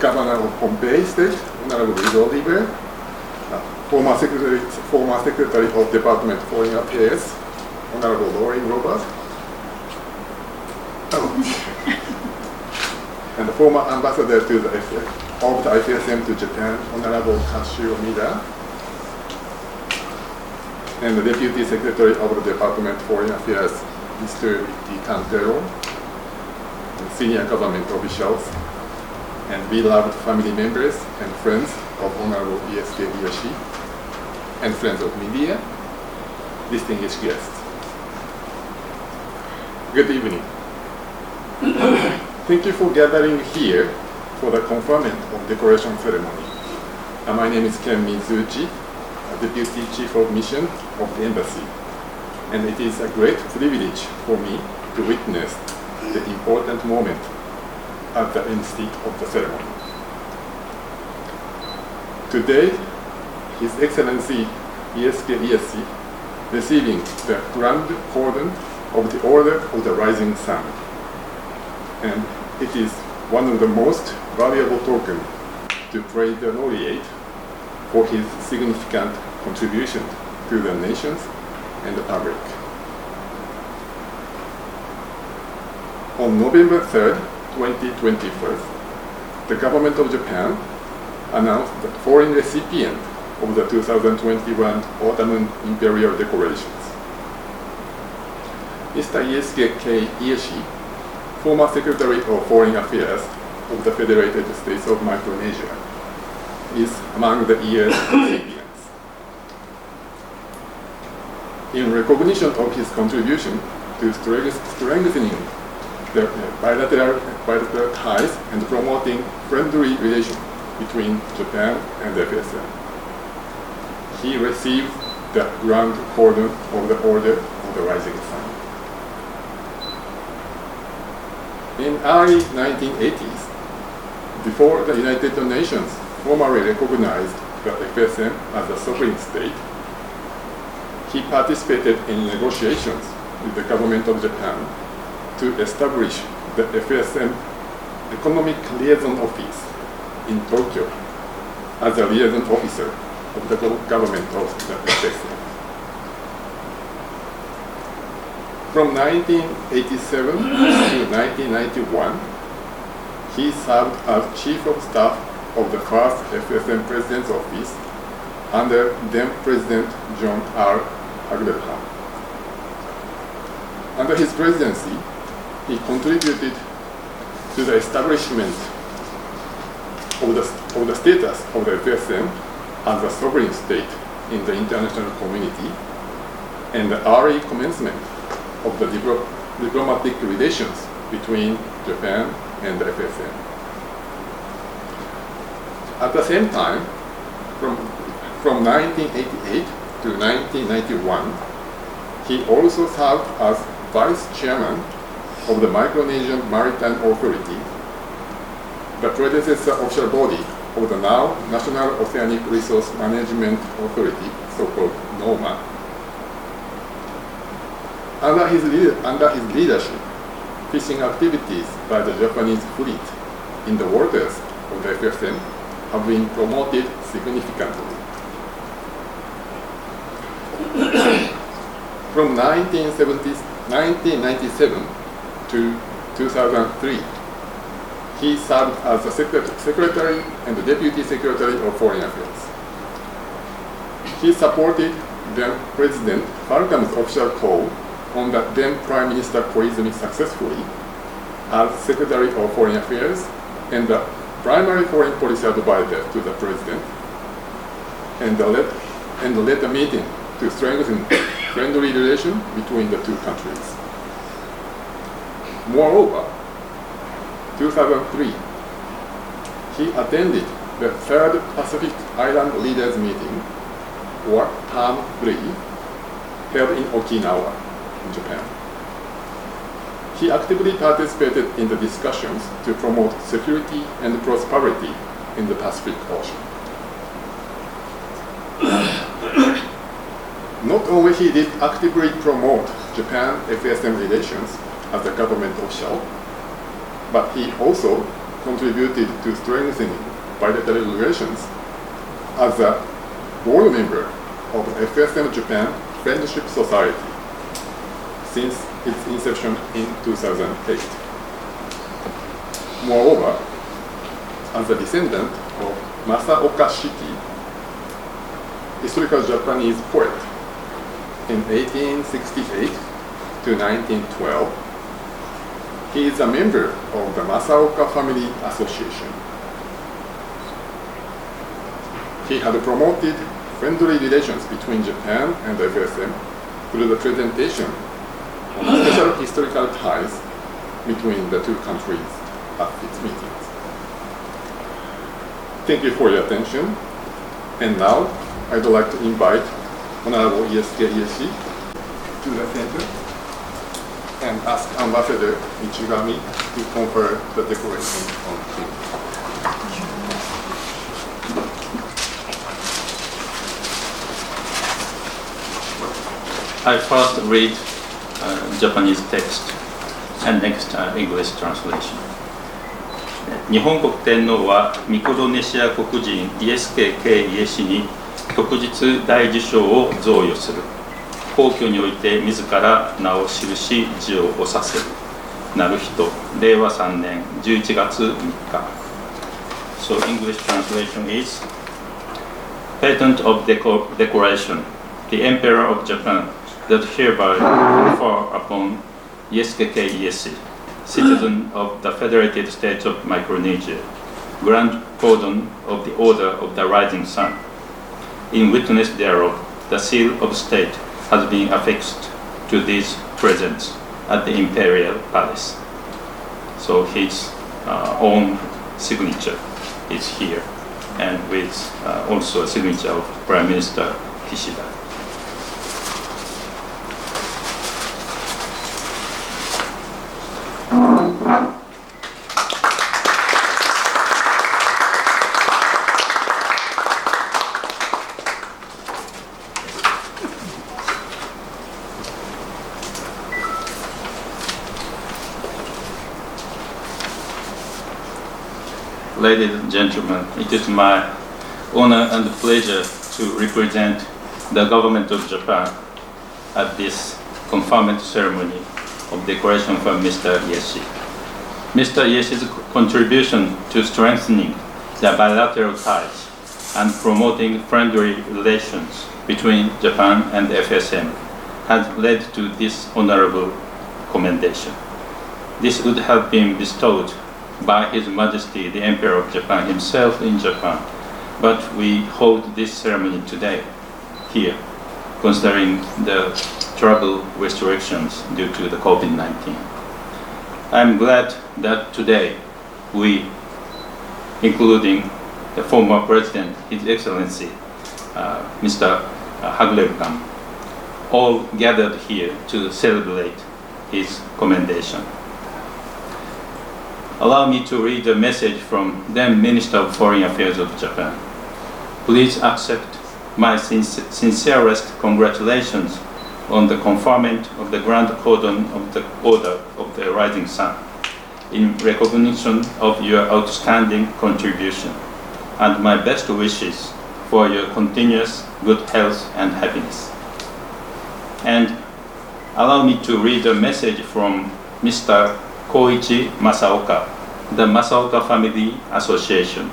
Governor of Pohnpei State, Honorable Liz Oliver, former Secretary of Department of Foreign Affairs, Honorable Lauren Robert, and the former ambassador to the IFSM to Japan, Honorable Kazuo Mida, and the Deputy Secretary of the Department of Foreign Affairs, Mr. Ricky Cantero, and senior government officials, and beloved family members and friends of Honorable Ieske Iehse, and friends of media, distinguished guests. Good evening. Thank you for gathering here for the conferment of decoration ceremony. My name is Ken Mizuchi, Deputy Chief of Mission of the Embassy, and it is a great privilege for me to witness the important moment at the emcee of the ceremony. Today, His Excellency Ieske Iehse receiving the Grand Cordon of the Order of the Rising Sun, and it is one of the most valuable tokens to praise the laureate for his significant contribution to the nations and the public. On November 3rd, 2021, the government of Japan announced the foreign recipient of the 2021 Autumn Imperial Decorations. Mr. Ieske Iehse, former Secretary of Foreign Affairs of the Federated States of Micronesia, is among the year's recipients. In recognition of his contribution to strengthening the bilateral ties and promoting friendly relations between Japan and the FSM, he received the Grand Cordon of the Order of the Rising Sun. In early 1980s, before the United Nations formally recognized the FSM as a sovereign state, he participated in negotiations with the government of Japan to establish the FSM Economic Liaison Office in Tokyo as a liaison officer of the government of the FSM. From 1987 to 1991, he served as Chief of Staff of the first FSM President's Office under then-President John R. Abraham. Under his presidency, he contributed to the establishment of the status of the FSM as a sovereign state in the international community and the early commencement of the diplomatic relations between Japan and the FSM. At the same time, from 1988 to 1991, he also served as Vice Chairman of the Micronesian Maritime Authority, the predecessor official body of the now National Oceanic Resource Management Authority, so-called NOMA. Under his leadership, fishing activities by the Japanese fleet in the waters of the FSM have been promoted significantly. From 1997 to 2003, he served as the Secretary and the Deputy Secretary of Foreign Affairs. He supported then-President Falcon's official call on the then-Prime Minister Koizumi successfully as Secretary of Foreign Affairs and the primary foreign policy advisor to the President, and led a meeting to strengthen friendly relations between the two countries. Moreover, 2003, he attended the Third Pacific Island Leaders Meeting, or Term 3, held in Okinawa, in Japan. He actively participated in the discussions to promote security and prosperity in the Pacific Ocean. Not only he did actively promote Japan-FSM relations as a government official, but he also contributed to strengthening bilateral relations as a board member of FSM Japan Friendship Society since its inception in 2008. Moreover, as a descendant of Masaoka Shiki, historical Japanese poet, in 1868 to 1912, he is a member of the Masaoka Family Association. He had promoted friendly relations between Japan and the FSM through the presentation of special historical ties between the two countries at its meetings. Thank you for your attention. And now, I'd like to invite Honorable Ieske Iehse to the center and ask Ambassador Ichigami to confer the declaration on him. I first read Japanese text and next English translation. 日本国天皇はミクロネシア国人イエスケ・イエシに旭日大綬章を贈与する。皇居において自ら名を記し字を押させる。なる人、令和3年11月3日。So English translation is Patent of Decoration. The Emperor of Japan that hereby confer upon Ieske Iehse, citizen of the Federated States of Micronesia, Grand Cordon of the Order of the Rising Sun. In witness thereof, the seal of state has been affixed to these presents at the Imperial Palace. So his own signature is here, and with also a signature of Prime Minister Kishida. Ladies and gentlemen, it is my honor and pleasure to represent the government of Japan at this conferment ceremony of declaration from Mr. Iehse. Mr. Iehse's contribution to strengthening the bilateral ties and promoting friendly relations between Japan and FSM has led to this honorable commendation. This would have been bestowed by His Majesty the Emperor of Japan himself in Japan, but we hold this ceremony today here, considering the travel restrictions due to the COVID-19. I'm glad that today we, including the former President, His Excellency, Mr. Haglerkan, all gathered here to celebrate his commendation. Allow me to read a message from then Minister of Foreign Affairs of Japan. Please accept my sincerest congratulations on the conferment of the Grand Cordon of the Order of the Rising Sun in recognition of your outstanding contribution, and my best wishes for your continuous good health and happiness. And allow me to read a message from Mr. Koichi Masaoka, the Masaoka Family Association.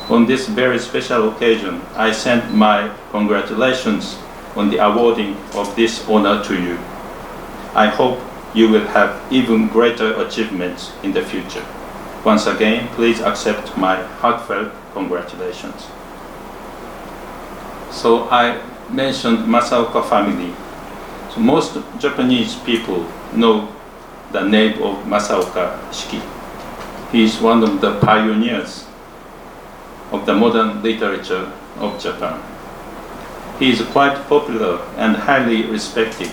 On this very special occasion, I send my congratulations on the awarding of this honor to you. I hope you will have even greater achievements in the future. Once again, please accept my heartfelt congratulations. So I mentioned Masaoka family. So most Japanese people know the name of Masaoka Shiki. He is one of the pioneers of the modern literature of Japan. He is quite popular and highly respected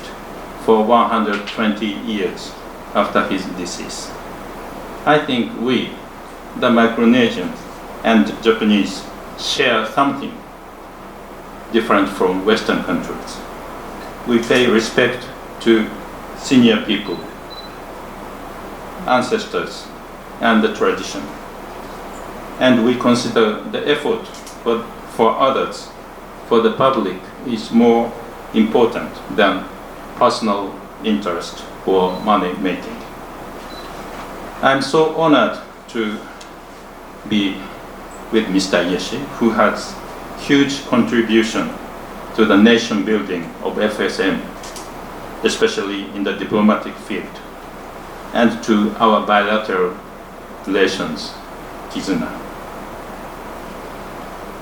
for 120 years after his decease. I think we, the Micronesians and Japanese, share something different from Western countries. We pay respect to senior people, ancestors, and the tradition. And we consider the effort for others, for the public, is more important than personal interest or money making. I'm so honored to be with Mr. Iehse, who has huge contribution to the nation building of FSM, especially in the diplomatic field, and to our bilateral relations, Kizuna.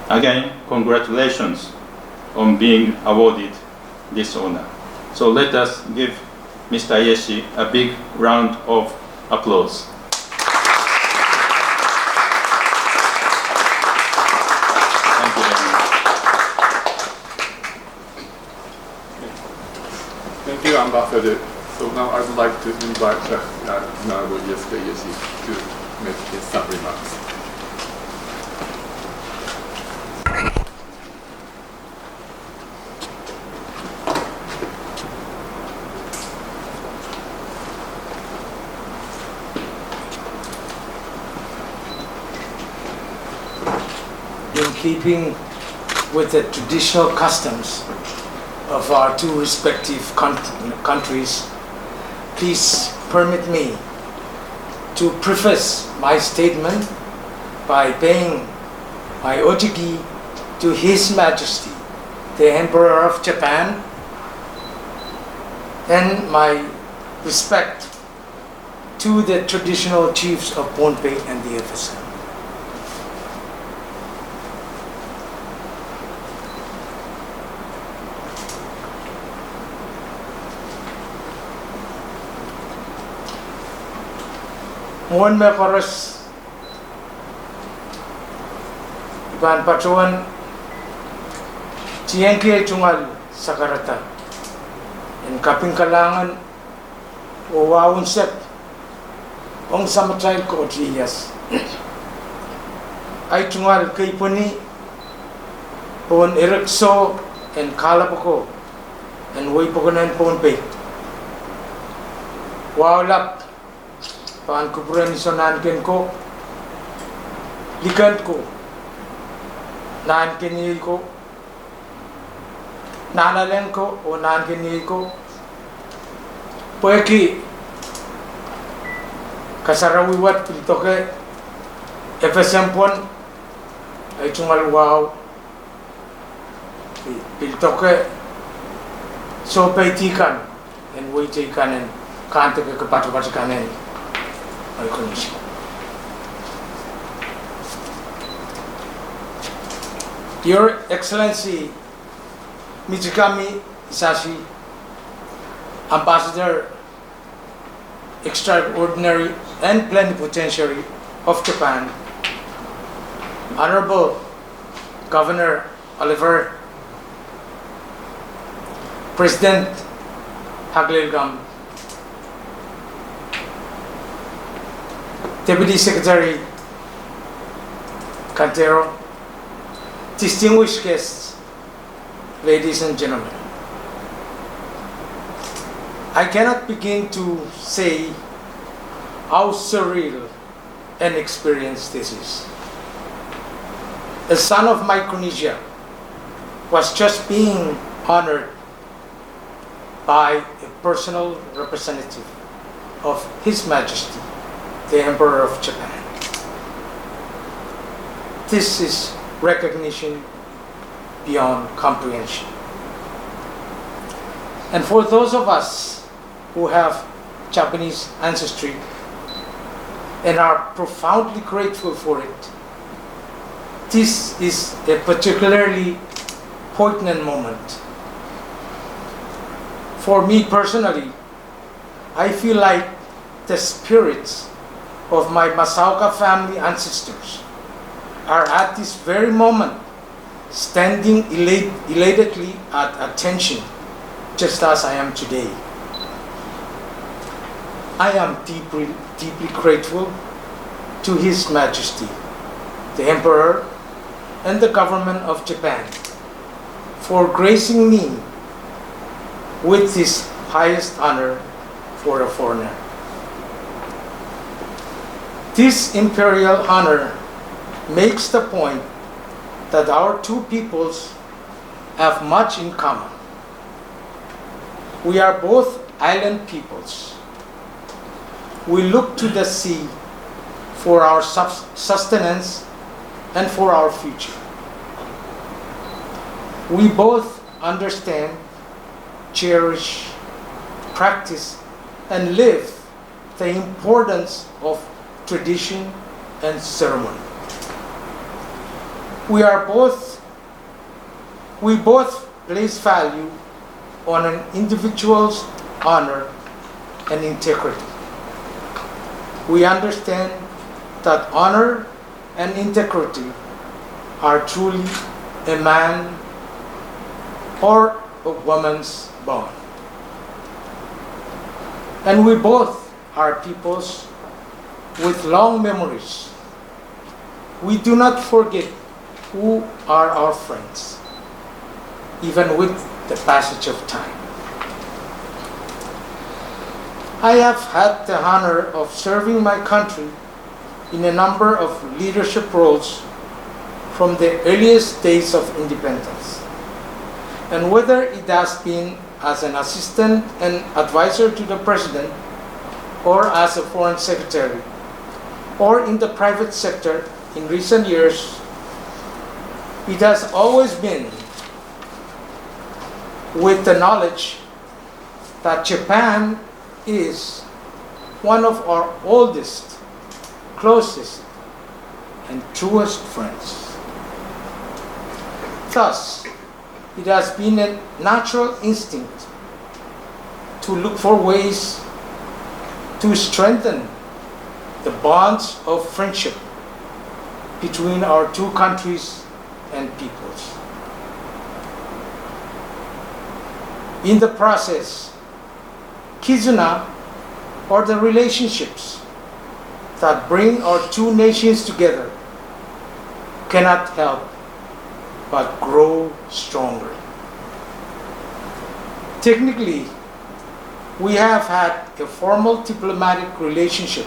Again, congratulations on being awarded this honor. So let us give Mr. Iehse a big round of applause. Thank you very much. Thank you, Ambassador. So now I would like to invite Honorable Ieske Iehse to make his some remarks. In keeping with the traditional customs of our two respective countries, please permit me to preface my statement by paying my otsuki to His Majesty, the Emperor of Japan, and my respect to the traditional chiefs of Pohnpei and the FSM. Mohon makoros Iban Pacuan Ciengke Cungal Sakarata in kaping kalangan o wawon set ong samatay ko Ieske ay cungal kay puni pon erekso en kalapoko en way pokonan Pohnpei wawlap paan kuburan isonan ko likan ko naan kinil ko nanalen ko o naan kinil ko poeki kasarawiwat piltoke FSM pon ay cungal wow piltoke so paitikan en wait kanen kante ke kapatu kanen. Your Excellency Michikami Isashi, Ambassador Extraordinary and Plenipotentiary of Japan, Honorable Governor Oliver, President Haglilgam, Deputy Secretary Cantero, distinguished guests, ladies and gentlemen. I cannot begin to say how surreal an experience this is. A son of Micronesia was just being honored by a personal representative of His Majesty, the Emperor of Japan. This is recognition beyond comprehension. And for those of us who have Japanese ancestry and are profoundly grateful for it, this is a particularly poignant moment. For me personally, I feel like the spirits of my Masaoka family ancestors are at this very moment standing elatedly at attention, just as I am today. I am deeply grateful to His Majesty, the Emperor, and the government of Japan for gracing me with this highest honor for a foreigner. This imperial honor makes the point that our two peoples have much in common. We are both island peoples. We look to the sea for our sustenance and for our future. We both understand, cherish, practice, and live the importance of tradition and ceremony. We both place value on an individual's honor and integrity. We understand that honor and integrity are truly a man or a woman's bond. And we both are peoples with long memories. We do not forget who are our friends, even with the passage of time. I have had the honor of serving my country in a number of leadership roles from the earliest days of independence. And whether it has been as an assistant and advisor to the president, or as a foreign secretary, or in the private sector in recent years, it has always been with the knowledge that Japan is one of our oldest, closest, and truest friends. Thus, it has been a natural instinct to look for ways to strengthen the bonds of friendship between our two countries and peoples. In the process, Kizuna, or the relationships that bring our two nations together, cannot help but grow stronger. Technically, we have had a formal diplomatic relationship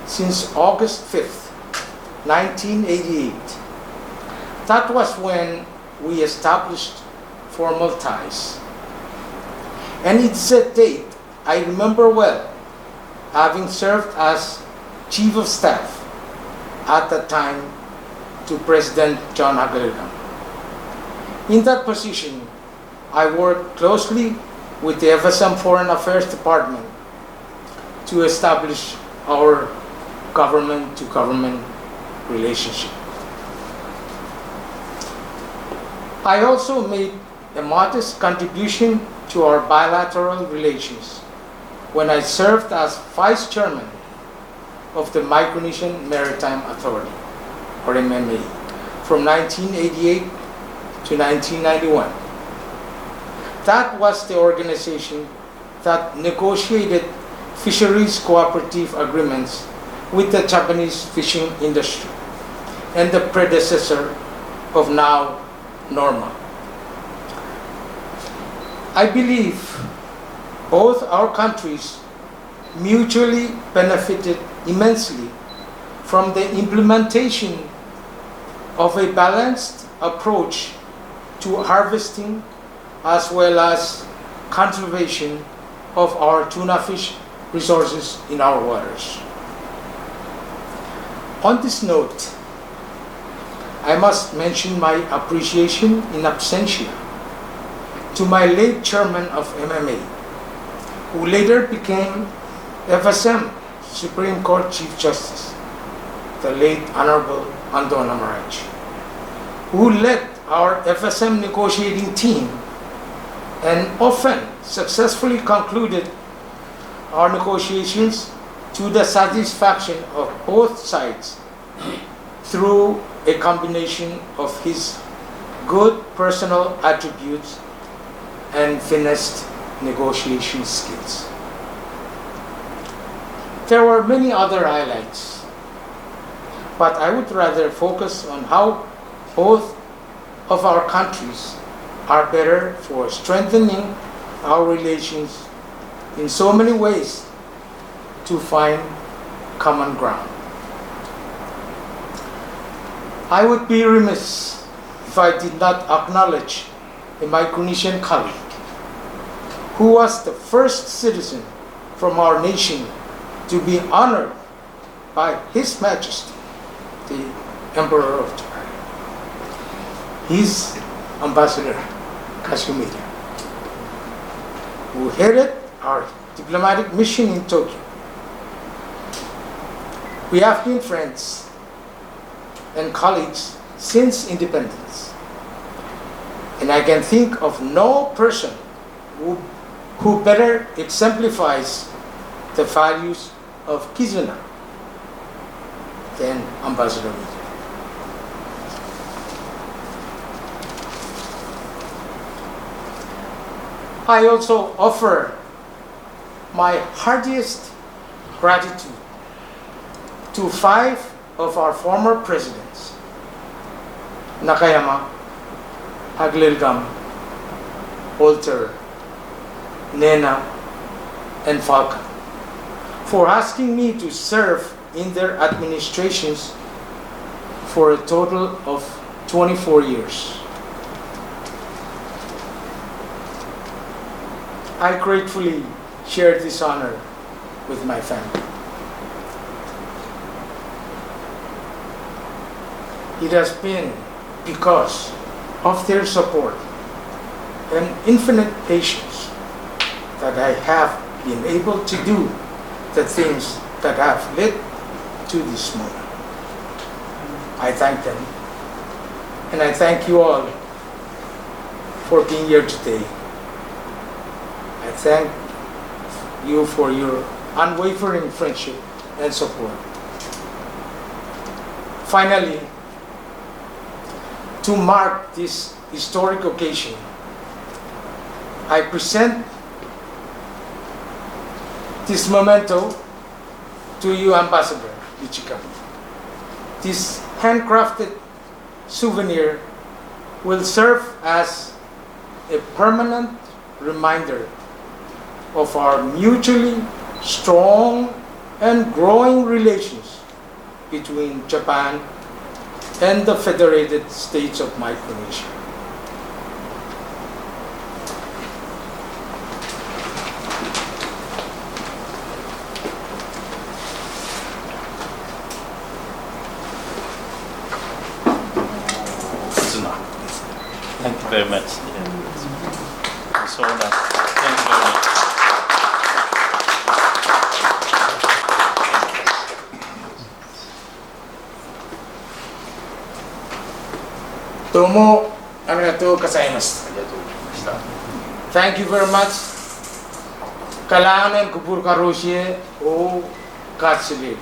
since August 5th, 1988. That was when we established formal ties. And it's a date I remember well, having served as Chief of Staff at the time to President John Hagarigan. In that position, I worked closely with the FSM Foreign Affairs Department to establish our government-to-government relationship. I also made a modest contribution to our bilateral relations when I served as Vice Chairman of the Micronesian Maritime Authority, or MMA, from 1988 to 1991. That was the organization that negotiated fisheries cooperative agreements with the Japanese fishing industry and the predecessor of now NORMA. I believe both our countries mutually benefited immensely from the implementation of a balanced approach to harvesting as well as conservation of our tuna fish resources in our waters. On this note, I must mention my appreciation in absentia to my late chairman of MMA, who later became FSM Supreme Court Chief Justice, the late Honorable Andon Amarach, who led our FSM negotiating team and often successfully concluded our negotiations to the satisfaction of both sides through a combination of his good personal attributes and finessed negotiation skills. There were many other highlights, but I would rather focus on how both of our countries are better for strengthening our relations in so many ways to find common ground. I would be remiss if I did not acknowledge a Micronesian colleague who was the first citizen from our nation to be honored by His Majesty, the Emperor of Japan, his Ambassador Kashumira, who headed our diplomatic mission in Tokyo. We have been friends and colleagues since independence, and I can think of no person who better exemplifies the values of Kizuna than Ambassador Mita. I also offer my heartiest gratitude to 5 of our former presidents, Nakayama, Aglilgam, Walter, Nena, and Falcon, for asking me to serve in their administrations for a total of 24 years. I gratefully share this honor with my family. It has been because of their support and infinite patience that I have been able to do the things that have led to this moment. I thank them, and I thank you all for being here today. I thank you for your unwavering friendship and support. Finally, to mark this historic occasion, I present this memento to you, Ambassador Ichika. This handcrafted souvenir will serve as a permanent reminder of our mutually strong and growing relations between Japan and the Federated States of Micronesia. Thank you very much. So much. Thank you very much. どうもありがとうございます。ありがとうございました。 Thank you very much. Kailangan ng kupur karusiye o katsilili.